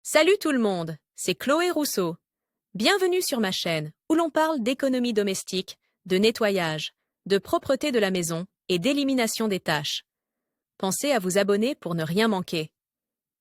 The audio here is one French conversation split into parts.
Salut tout le monde, c'est Chloé Rousseau. Bienvenue sur ma chaîne où l'on parle d'économie domestique, de nettoyage, de propreté de la maison et d'élimination des tâches. Pensez à vous abonner pour ne rien manquer.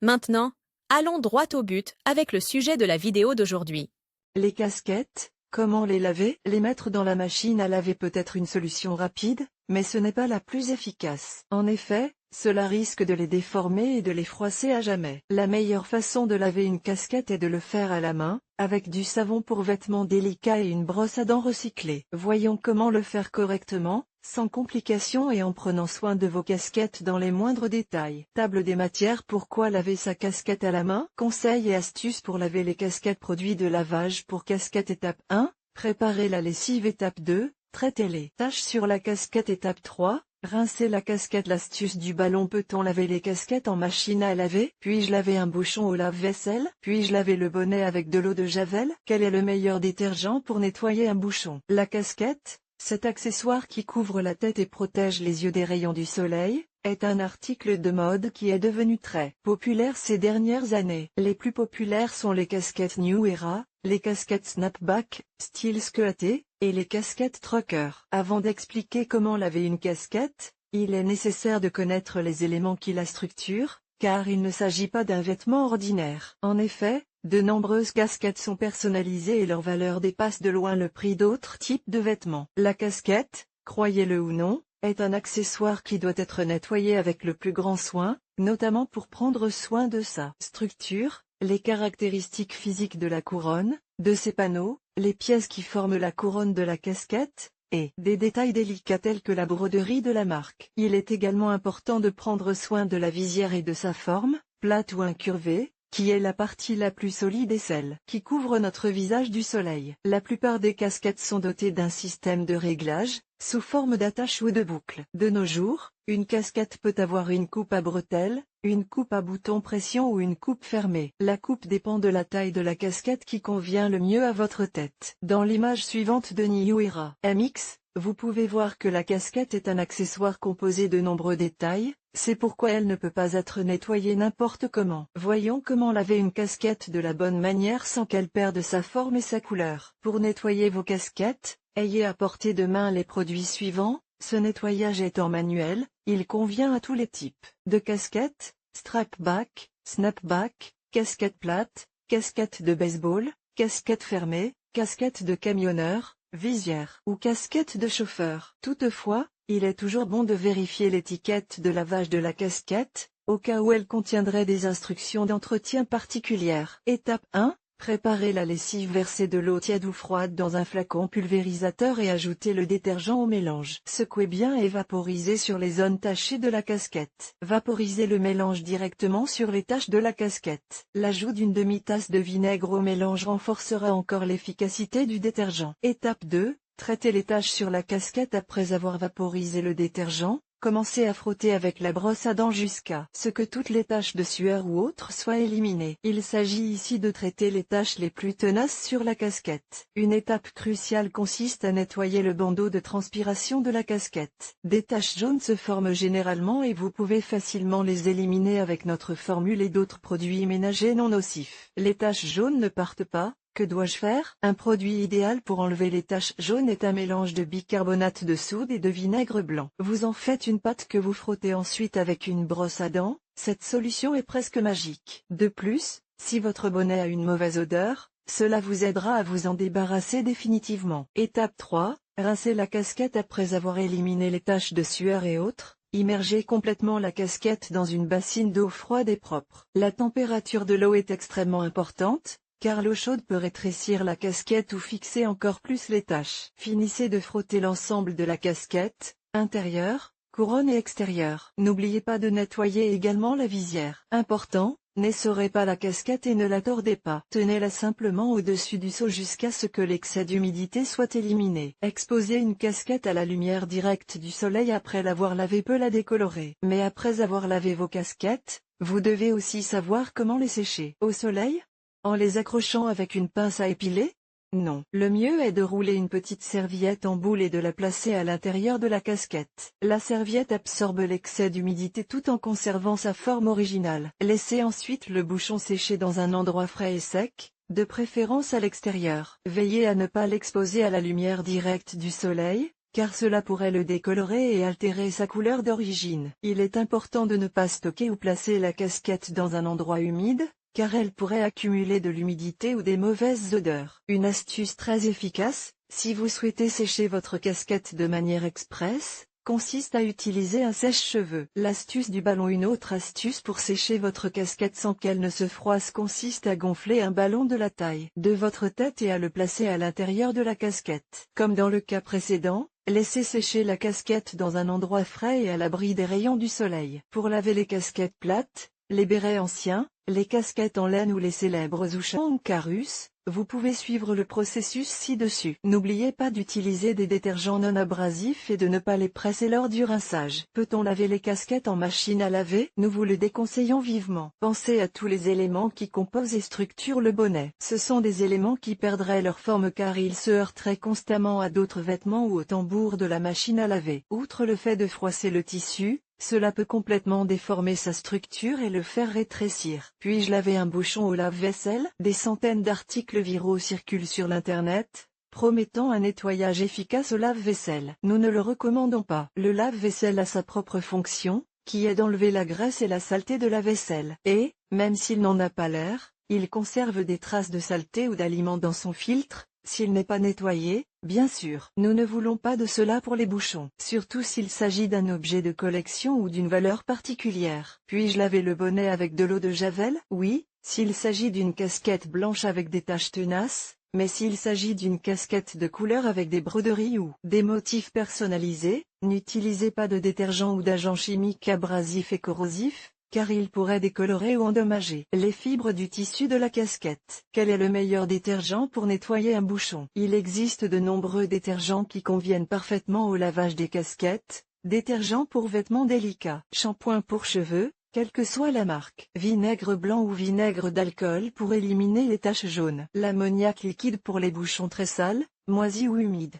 Maintenant, allons droit au but avec le sujet de la vidéo d'aujourd'hui. Les casquettes, comment les laver? Les mettre dans la machine à laver peut être une solution rapide, mais ce n'est pas la plus efficace. En effet, cela risque de les déformer et de les froisser à jamais. La meilleure façon de laver une casquette est de le faire à la main, avec du savon pour vêtements délicats et une brosse à dents recyclée. Voyons comment le faire correctement, sans complications et en prenant soin de vos casquettes dans les moindres détails. Table des matières. Pourquoi laver sa casquette à la main? Conseils et astuces pour laver les casquettes. Produits de lavage pour casquette. Étape 1. Préparer la lessive. Étape 2. Traiter les taches sur la casquette. Étape 3. Rincer la casquette. L'astuce du ballon. Peut-on laver les casquettes en machine à laver? Puis-je laver un bouchon au lave-vaisselle? Puis-je laver le bonnet avec de l'eau de Javel? Quel est le meilleur détergent pour nettoyer un bouchon? La casquette, cet accessoire qui couvre la tête et protège les yeux des rayons du soleil, est un article de mode qui est devenu très populaire ces dernières années. Les plus populaires sont les casquettes New Era, les casquettes snapback, style squatté, et les casquettes trucker. Avant d'expliquer comment laver une casquette, il est nécessaire de connaître les éléments qui la structurent, car il ne s'agit pas d'un vêtement ordinaire. En effet, de nombreuses casquettes sont personnalisées et leur valeur dépasse de loin le prix d'autres types de vêtements. La casquette, croyez-le ou non, est un accessoire qui doit être nettoyé avec le plus grand soin, notamment pour prendre soin de sa structure, les caractéristiques physiques de la couronne, de ses panneaux, les pièces qui forment la couronne de la casquette, et des détails délicats tels que la broderie de la marque. Il est également important de prendre soin de la visière et de sa forme, plate ou incurvée, qui est la partie la plus solide et celle qui couvre notre visage du soleil. La plupart des casquettes sont dotées d'un système de réglage, sous forme d'attache ou de boucle. De nos jours, une casquette peut avoir une coupe à bretelles, une coupe à bouton pression ou une coupe fermée. La coupe dépend de la taille de la casquette qui convient le mieux à votre tête. Dans l'image suivante de New Era MX, vous pouvez voir que la casquette est un accessoire composé de nombreux détails, c'est pourquoi elle ne peut pas être nettoyée n'importe comment. Voyons comment laver une casquette de la bonne manière sans qu'elle perde sa forme et sa couleur. Pour nettoyer vos casquettes, ayez à portée de main les produits suivants. Ce nettoyage étant manuel, il convient à tous les types de casquettes: strapback, snapback, casquette plate, casquette de baseball, casquette fermée, casquette de camionneur, visière ou casquette de chauffeur. Toutefois, il est toujours bon de vérifier l'étiquette de lavage de la casquette, au cas où elle contiendrait des instructions d'entretien particulières. Étape 1. Préparez la lessive. Versez de l'eau tiède ou froide dans un flacon pulvérisateur et ajoutez le détergent au mélange. Secouez bien et vaporisez sur les zones tachées de la casquette. Vaporisez le mélange directement sur les taches de la casquette. L'ajout d'une demi-tasse de vinaigre au mélange renforcera encore l'efficacité du détergent. Étape 2. Traitez les taches sur la casquette. Après avoir vaporisé le détergent, commencez à frotter avec la brosse à dents jusqu'à ce que toutes les taches de sueur ou autres soient éliminées. Il s'agit ici de traiter les taches les plus tenaces sur la casquette. Une étape cruciale consiste à nettoyer le bandeau de transpiration de la casquette. Des taches jaunes se forment généralement et vous pouvez facilement les éliminer avec notre formule et d'autres produits ménagers non nocifs. Les taches jaunes ne partent pas. Que dois-je faire? Un produit idéal pour enlever les taches jaunes est un mélange de bicarbonate de soude et de vinaigre blanc. Vous en faites une pâte que vous frottez ensuite avec une brosse à dents. Cette solution est presque magique. De plus, si votre bonnet a une mauvaise odeur, cela vous aidera à vous en débarrasser définitivement. Étape 3. Rincez la casquette. Après avoir éliminé les taches de sueur et autres, immergez complètement la casquette dans une bassine d'eau froide et propre. La température de l'eau est extrêmement importante, car l'eau chaude peut rétrécir la casquette ou fixer encore plus les taches. Finissez de frotter l'ensemble de la casquette, intérieur, couronne et extérieur. N'oubliez pas de nettoyer également la visière. Important, n'essorez pas la casquette et ne la tordez pas. Tenez-la simplement au-dessus du seau jusqu'à ce que l'excès d'humidité soit éliminé. Exposer une casquette à la lumière directe du soleil après l'avoir lavée peut la décolorer. Mais après avoir lavé vos casquettes, vous devez aussi savoir comment les sécher. Au soleil? En les accrochant avec une pince à épiler? Non. Le mieux est de rouler une petite serviette en boule et de la placer à l'intérieur de la casquette. La serviette absorbe l'excès d'humidité tout en conservant sa forme originale. Laissez ensuite le bouchon sécher dans un endroit frais et sec, de préférence à l'extérieur. Veillez à ne pas l'exposer à la lumière directe du soleil, car cela pourrait le décolorer et altérer sa couleur d'origine. Il est important de ne pas stocker ou placer la casquette dans un endroit humide, car elle pourrait accumuler de l'humidité ou des mauvaises odeurs. Une astuce très efficace, si vous souhaitez sécher votre casquette de manière express, consiste à utiliser un sèche-cheveux. L'astuce du ballon. Une autre astuce pour sécher votre casquette sans qu'elle ne se froisse consiste à gonfler un ballon de la taille de votre tête et à le placer à l'intérieur de la casquette. Comme dans le cas précédent, laissez sécher la casquette dans un endroit frais et à l'abri des rayons du soleil. Pour laver les casquettes plates, les bérets anciens, les casquettes en laine ou les célèbres Ouchan Carus, vous pouvez suivre le processus ci-dessus. N'oubliez pas d'utiliser des détergents non abrasifs et de ne pas les presser lors du rinçage. Peut-on laver les casquettes en machine à laver? Nous vous le déconseillons vivement. Pensez à tous les éléments qui composent et structurent le bonnet. Ce sont des éléments qui perdraient leur forme car ils se heurteraient constamment à d'autres vêtements ou au tambour de la machine à laver. Outre le fait de froisser le tissu, cela peut complètement déformer sa structure et le faire rétrécir. Puis-je laver un bouchon au lave-vaisselle? Des centaines d'articles viraux circulent sur l'Internet, promettant un nettoyage efficace au lave-vaisselle. Nous ne le recommandons pas. Le lave-vaisselle a sa propre fonction, qui est d'enlever la graisse et la saleté de la vaisselle. Et, même s'il n'en a pas l'air, il conserve des traces de saleté ou d'aliments dans son filtre, s'il n'est pas nettoyé, bien sûr. Nous ne voulons pas de cela pour les bouchons, surtout s'il s'agit d'un objet de collection ou d'une valeur particulière. Puis-je laver le bonnet avec de l'eau de Javel? Oui, s'il s'agit d'une casquette blanche avec des taches tenaces, mais s'il s'agit d'une casquette de couleur avec des broderies ou des motifs personnalisés, n'utilisez pas de détergent ou d'agents chimiques abrasifs et corrosifs, car il pourrait décolorer ou endommager les fibres du tissu de la casquette. Quel est le meilleur détergent pour nettoyer un bouchon? Il existe de nombreux détergents qui conviennent parfaitement au lavage des casquettes. Détergent pour vêtements délicats, shampoing pour cheveux, quelle que soit la marque, vinaigre blanc ou vinaigre d'alcool pour éliminer les taches jaunes, l'ammoniac liquide pour les bouchons très sales, moisis ou humides.